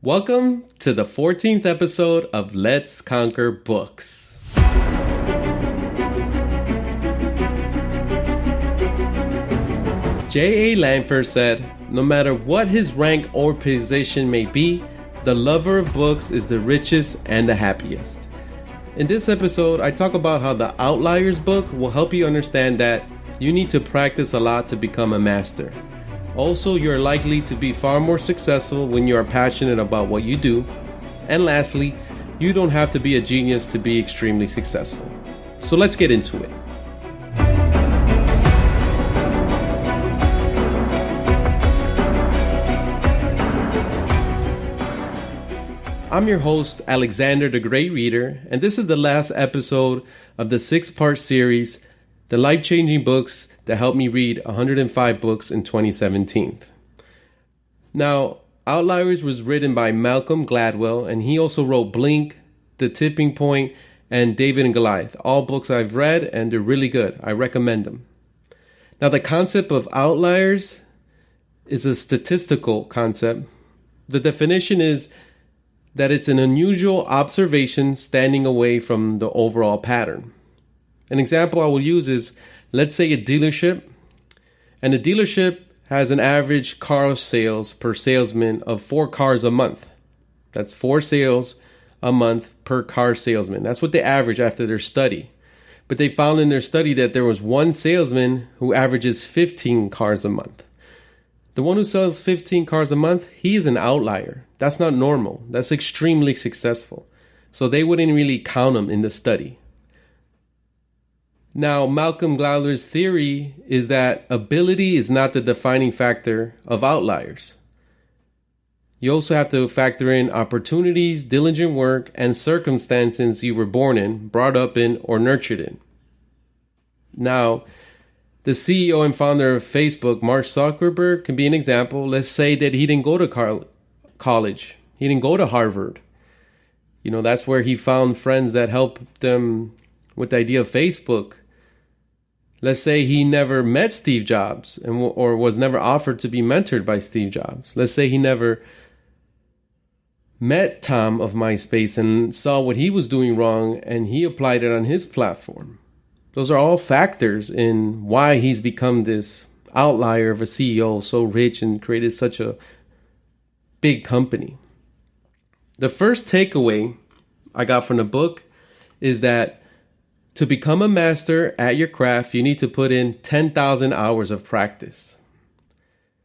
Welcome to the 14th episode of Let's Conquer Books. J.A. Langford said, "No matter what his rank or position may be, the lover of books is the richest and the happiest." In this episode, I talk about how the Outliers book will help you understand that you need to practice a lot to become a master. Also, you're likely to be far more successful when you are passionate about what you do. And lastly, you don't have to be a genius to be extremely successful. So let's get into it. I'm your host, Alexander the Great Reader, and this is the last episode of the 6-part series, The Life-Changing Books That Helped Me Read 105 Books in 2017. Now, Outliers was written by Malcolm Gladwell, and he also wrote Blink, The Tipping Point, and David and Goliath, all books I've read, and they're really good. I recommend them. Now, the concept of outliers is a statistical concept. The definition is that it's an unusual observation standing away from the overall pattern. An example I will use is, let's say a dealership, and the dealership has an average car sales per salesman of 4 cars a month. That's 4 sales a month per car salesman. That's what they average after their study. But they found in their study that there was one salesman who averages 15 cars a month. The one who sells 15 cars a month, he is an outlier. That's not normal. That's extremely successful. So they wouldn't really count him in the study. Now, Malcolm Gladwell's theory is that ability is not the defining factor of outliers. You also have to factor in opportunities, diligent work, and circumstances you were born in, brought up in, or nurtured in. Now, the CEO and founder of Facebook, Mark Zuckerberg, can be an example. Let's say that he didn't go to college. He didn't go to Harvard. That's where he found friends that helped him with the idea of Facebook. Let's say he never met Steve Jobs or was never offered to be mentored by Steve Jobs. Let's say he never met Tom of MySpace and saw what he was doing wrong and he applied it on his platform. Those are all factors in why he's become this outlier of a CEO, so rich and created such a big company. The first takeaway I got from the book is that to become a master at your craft, you need to put in 10,000 hours of practice.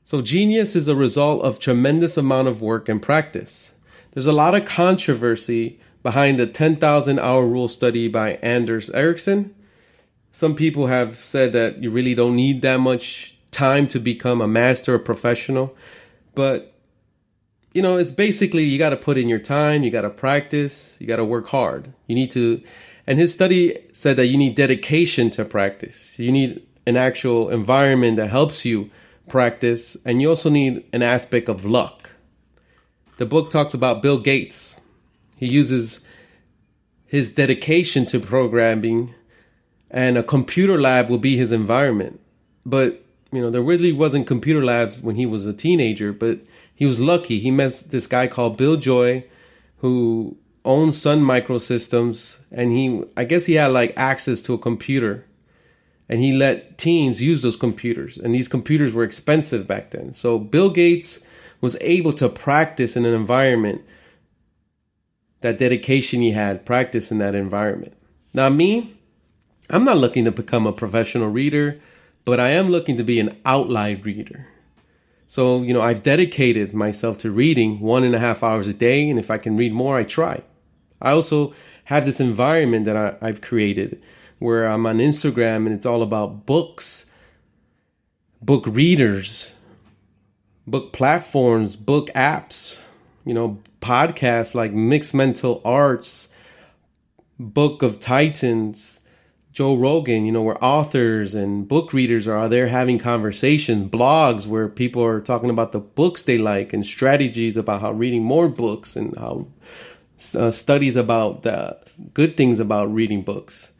So genius is a result of tremendous amount of work and practice. There's a lot of controversy behind the 10,000 hour rule study by Anders Ericsson. Some people have said that you really don't need that much time to become a master or professional. But, it's basically you got to put in your time, you got to practice, you got to work hard. And his study said that you need dedication to practice. You need an actual environment that helps you practice. And you also need an aspect of luck. The book talks about Bill Gates. He uses his dedication to programming, and a computer lab will be his environment. But, there really wasn't computer labs when he was a teenager, but he was lucky. He met this guy called Bill Joy, who owned Sun Microsystems, and I guess he had access to a computer, and he let teens use those computers, and these computers were expensive back then. So Bill Gates was able to practice in an environment, that dedication he had, practice in that environment. Now I'm not looking to become a professional reader, but I am looking to be an outline reader. So, I've dedicated myself to reading 1.5 hours a day, and if I can read more, I try. I also have this environment that I've created where I'm on Instagram, and it's all about books, book readers, book platforms, book apps, podcasts like Mixed Mental Arts, Book of Titans, Joe Rogan, where authors and book readers are there having conversations, blogs where people are talking about the books they like and strategies about how reading more books and how studies about the good things about reading books.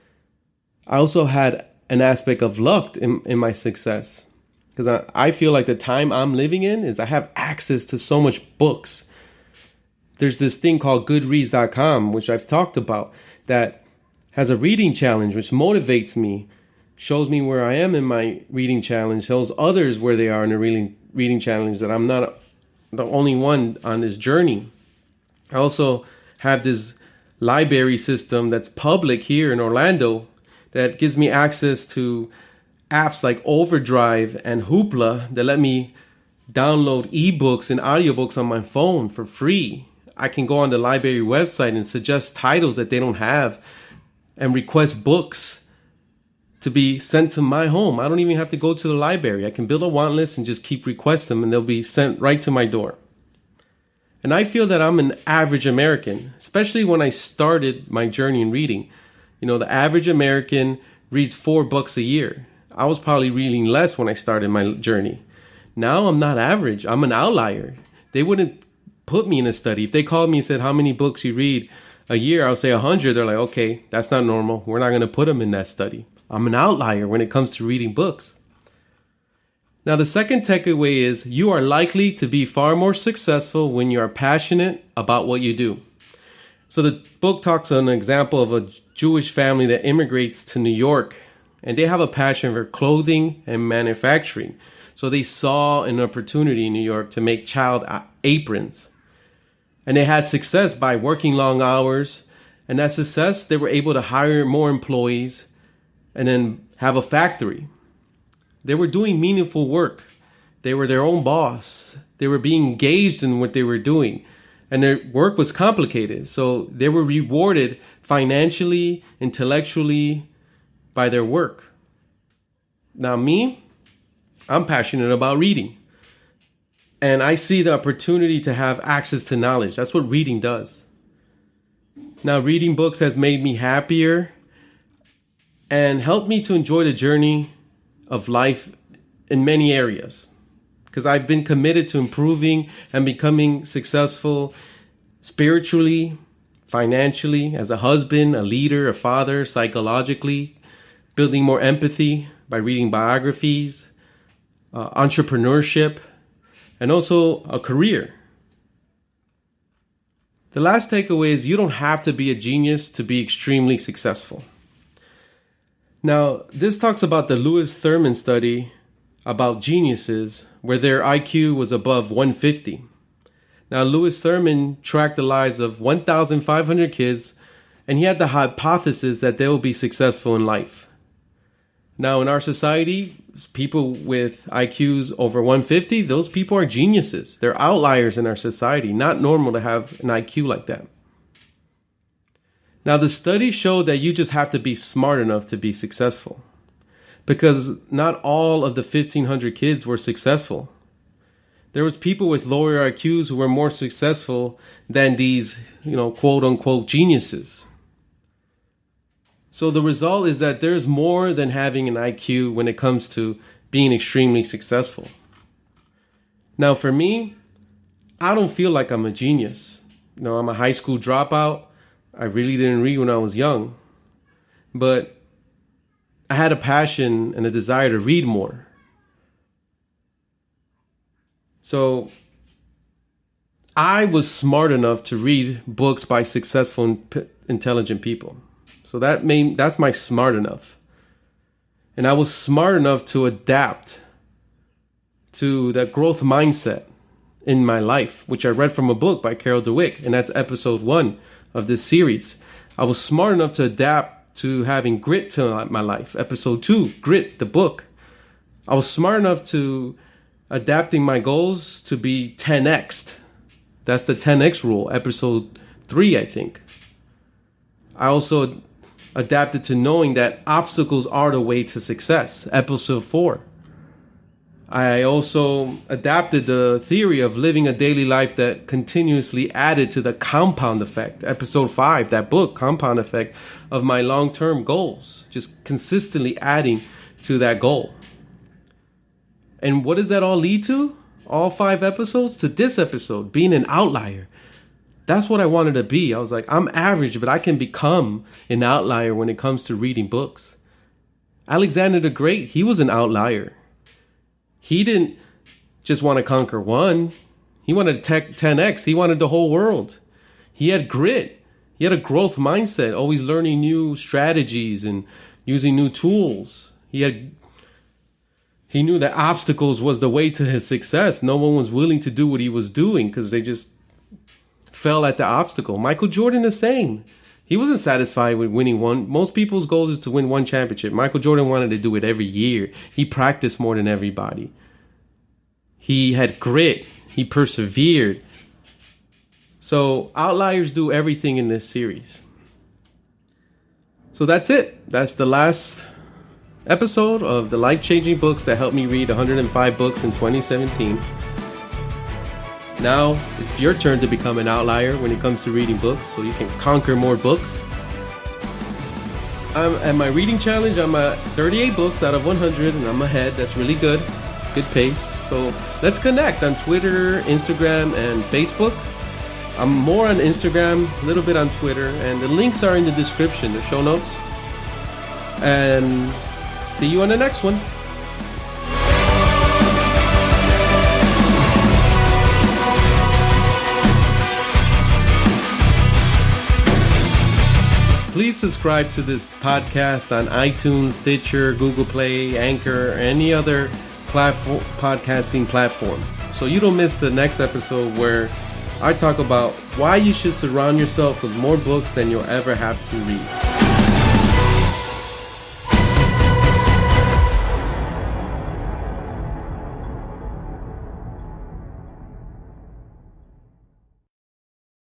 I also had an aspect of luck in my success because I feel like the time I'm living in is I have access to so much books. there's this thing called Goodreads.com, which I've talked about, that has a reading challenge, which motivates me, shows me where I am in my reading challenge, shows others where they are in the reading challenge, that I'm not the only one on this journey. I also have this library system that's public here in Orlando that gives me access to apps like Overdrive and Hoopla that let me download ebooks and audiobooks on my phone for free. I can go on the library website and suggest titles that they don't have and request books to be sent to my home. I don't even have to go to the library. I can build a want list and just keep requesting them, and they'll be sent right to my door. And I feel that I'm an average American, especially when I started my journey in reading. You know, the average American reads 4 books a year. I was probably reading less when I started my journey. Now I'm not average. I'm an outlier. They wouldn't put me in a study. If they called me and said, how many books you read a year, I'll say 100. They're like, okay, that's not normal. We're not going to put them in that study. I'm an outlier when it comes to reading books. Now, the second takeaway is you are likely to be far more successful when you are passionate about what you do. So the book talks on an example of a Jewish family that immigrates to New York, and they have a passion for clothing and manufacturing. So they saw an opportunity in New York to make child aprons. And they had success by working long hours. And that success, they were able to hire more employees and then have a factory. They were doing meaningful work. They were their own boss. They were being engaged in what they were doing. And their work was complicated. So they were rewarded financially, intellectually by their work. Now me, I'm passionate about reading. And I see the opportunity to have access to knowledge. That's what reading does. Now, reading books has made me happier and helped me to enjoy the journey of life in many areas, because I've been committed to improving and becoming successful spiritually, financially, as a husband, a leader, a father, psychologically, building more empathy by reading biographies, entrepreneurship, and also a career. The last takeaway is you don't have to be a genius to be extremely successful. Now, this talks about the Lewis Thurman study about geniuses where their IQ was above 150. Now, Lewis Thurman tracked the lives of 1,500 kids, and he had the hypothesis that they will be successful in life. Now, in our society, people with IQs over 150, those people are geniuses. They're outliers in our society, not normal to have an IQ like that. Now, the study showed that you just have to be smart enough to be successful, because not all of the 1,500 kids were successful. There was people with lower IQs who were more successful than these, quote unquote geniuses. So the result is that there's more than having an IQ when it comes to being extremely successful. Now, for me, I don't feel like I'm a genius. I'm a high school dropout. I really didn't read when I was young, but I had a passion and a desire to read more. So I was smart enough to read books by successful, intelligent people. So that's my smart enough. And I was smart enough to adapt to that growth mindset in my life, which I read from a book by Carol Dweck, and that's episode 1 of this series. I was smart enough to adapt to having grit to my life. Episode 2, Grit, the book. I was smart enough to adapting my goals to be 10x'd. That's the 10x rule, episode 3, I think. I also adapted to knowing that obstacles are the way to success, episode 4. I also adapted the theory of living a daily life that continuously added to the compound effect. Episode 5, that book, Compound Effect, of my long-term goals. Just consistently adding to that goal. And what does that all lead to? All 5 episodes? To this episode, being an outlier. That's what I wanted to be. I was like, I'm average, but I can become an outlier when it comes to reading books. Alexander the Great, he was an outlier. He didn't just want to conquer one. He wanted 10x. He wanted the whole world. He had grit. He had a growth mindset, always learning new strategies and using new tools. He knew that obstacles was the way to his success. No one was willing to do what he was doing because they just fell at the obstacle. Michael Jordan the same. He wasn't satisfied with winning one. Most people's goal is to win one championship. Michael Jordan wanted to do it every year. He practiced more than everybody. He had grit. He persevered. So Outliers do everything in this series. So that's it. That's the last episode of the life-changing books that helped me read 105 books in 2017. Now it's your turn to become an outlier when it comes to reading books, so you can conquer more books. I'm at my reading challenge. I'm at 38 books out of 100, and I'm ahead. That's really good. Good pace. So let's connect on Twitter, Instagram, and Facebook. I'm more on Instagram, a little bit on Twitter, and the links are in the description, the show notes. And see you on the next one. Please subscribe to this podcast on iTunes, Stitcher, Google Play, Anchor, or any other podcasting platform, so you don't miss the next episode where I talk about why you should surround yourself with more books than you'll ever have to read.